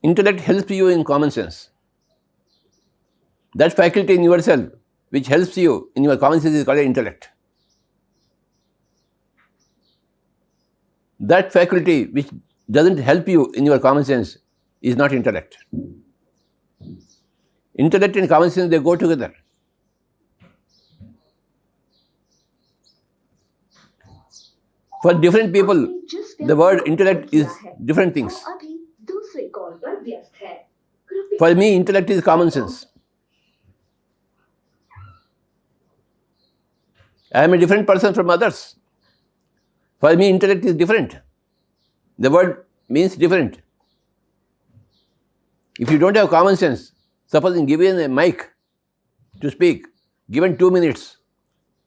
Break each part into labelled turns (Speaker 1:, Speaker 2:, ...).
Speaker 1: Intellect helps you in common sense. That faculty in yourself which helps you in your common sense is called intellect. That faculty which doesn't help you in your common sense is not intellect. Intellect and common sense, they go together. For different people, the word intellect is different things. For me, intellect is common sense. I am a different person from others. For me, intellect is different. The word means different. If you don't have common sense, suppose given a mic to speak, given 2 minutes,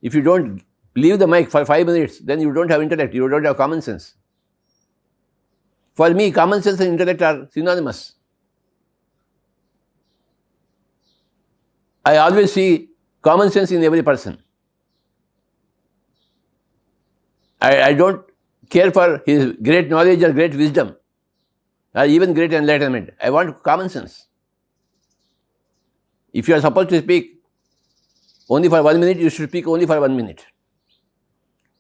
Speaker 1: if you don't leave the mic for 5 minutes, then you don't have intellect, you don't have common sense. For me, common sense and intellect are synonymous. I always see common sense in every person. I don't care for his great knowledge or great wisdom or even great enlightenment. I want common sense. If you are supposed to speak only for 1 minute, you should speak only for 1 minute.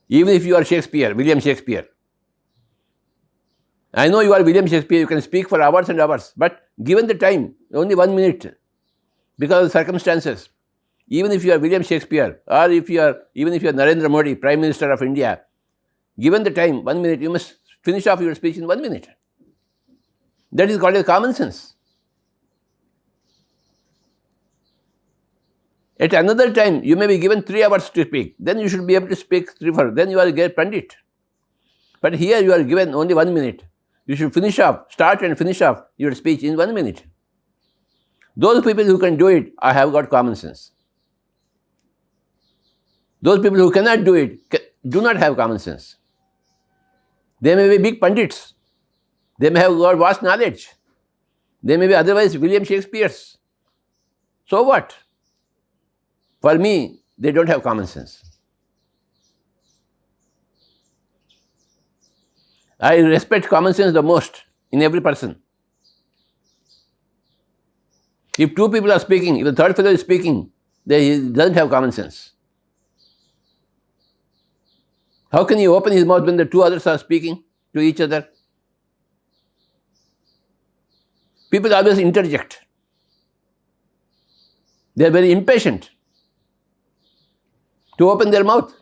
Speaker 1: Even if you are Shakespeare, William Shakespeare. I know you are William Shakespeare, you can speak for hours and hours, but given the time, only 1 minute, because of circumstances. Even if you are William Shakespeare, or even if you are Narendra Modi, Prime Minister of India, given the time, 1 minute, you must finish off your speech in 1 minute. That is called a common sense. At another time, you may be given 3 hours to speak. Then you should be able to speak 3 hours. Then you are a great pandit. But here you are given only 1 minute. You should start and finish off your speech in 1 minute. Those people who can do it, I have got common sense. Those people who cannot do it, do not have common sense. They may be big pandits. They may have got vast knowledge. They may be otherwise William Shakespeare's. So what? For me, they don't have common sense. I respect common sense the most in every person. If 2 people are speaking, if the third fellow is speaking, then he doesn't have common sense. How can he open his mouth when the 2 others are speaking to each other? People always interject. They are very impatient to open their mouth.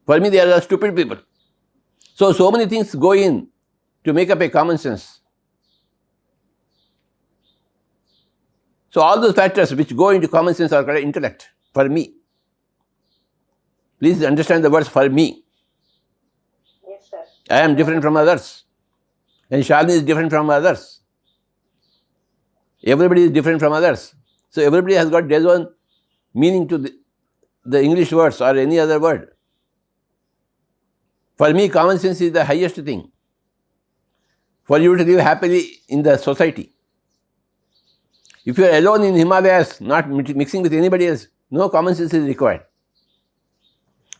Speaker 1: For me, they are stupid people. So many things go in to make up a common sense. So all those factors which go into common sense are called intellect, for me. Please understand the words for me.
Speaker 2: Yes, sir.
Speaker 1: I am different from others. And Shalini is different from others. Everybody is different from others. So everybody has got their own meaning to the English words or any other word. For me, common sense is the highest thing. For you to live happily in the society. If you are alone in Himalayas, not mixing with anybody else, no common sense is required.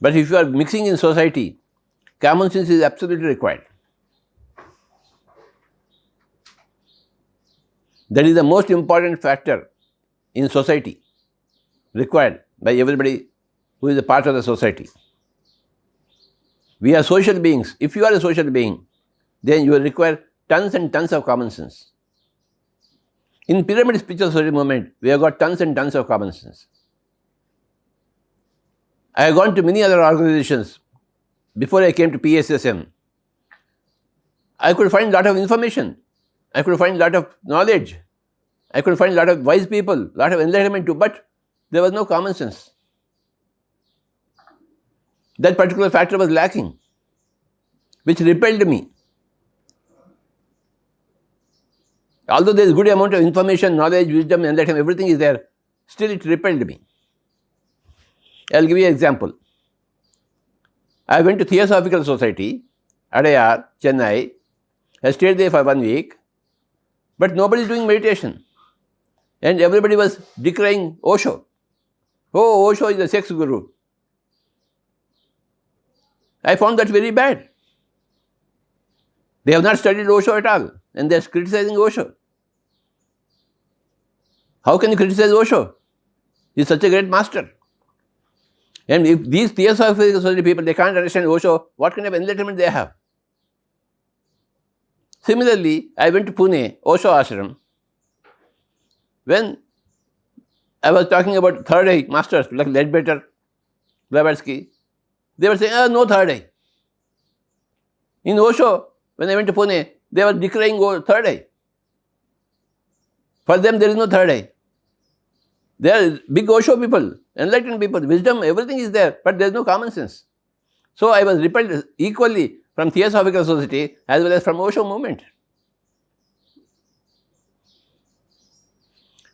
Speaker 1: But if you are mixing in society, common sense is absolutely required. That is the most important factor in society, required by everybody who is a part of the society. We are social beings. If you are a social being, then you will require tons and tons of common sense. In Pyramid Spiritual Society movement, we have got tons and tons of common sense. I have gone to many other organizations before I came to PSSM. I could find a lot of information. I could find a lot of knowledge. I could find a lot of wise people, a lot of enlightenment too, but there was no common sense. That particular factor was lacking, which repelled me. Although there is good amount of information, knowledge, wisdom, enlightenment, everything is there, still it repelled me. I will give you an example. I went to Theosophical Society, Adayar, Chennai. I stayed there for 1 week, but nobody is doing meditation. And everybody was decrying Osho. Oh, Osho is a sex guru. I found that very bad. They have not studied Osho at all. and they're criticizing Osho. How can you criticize Osho? He's such a great master. And if these Theosophical Society people, they can't understand Osho, what kind of enlightenment they have? Similarly, I went to Pune, Osho Ashram. When I was talking about third eye masters like Ledbetter, Blavatsky, they were saying, no third eye. In Osho, when I went to Pune, they were decrying third eye. For them, there is no third eye. They are big Osho people, enlightened people, wisdom, everything is there, but there is no common sense. So I was repelled equally from Theosophical Society as well as from Osho movement.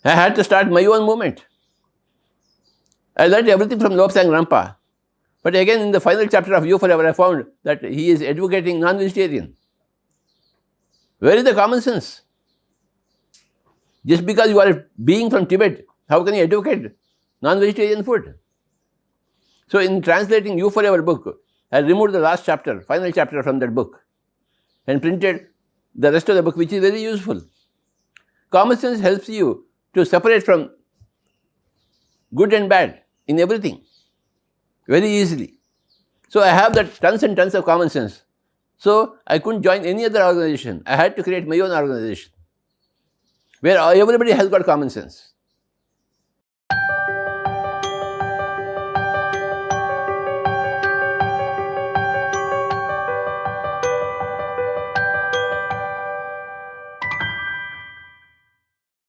Speaker 1: I had to start my own movement. I learned everything from Lobsang Rampa. But again, in the final chapter of You Forever, I found that he is advocating non-vegetarian. Where is the common sense? Just because you are a being from Tibet, how can you advocate non-vegetarian food? So in translating You Forever book, I removed the last chapter, final chapter from that book and printed the rest of the book, which is very useful. Common sense helps you to separate from good and bad in everything very easily. So I have that tons and tons of common sense. So I couldn't join any other organization. I had to create my own organization where everybody has got common sense.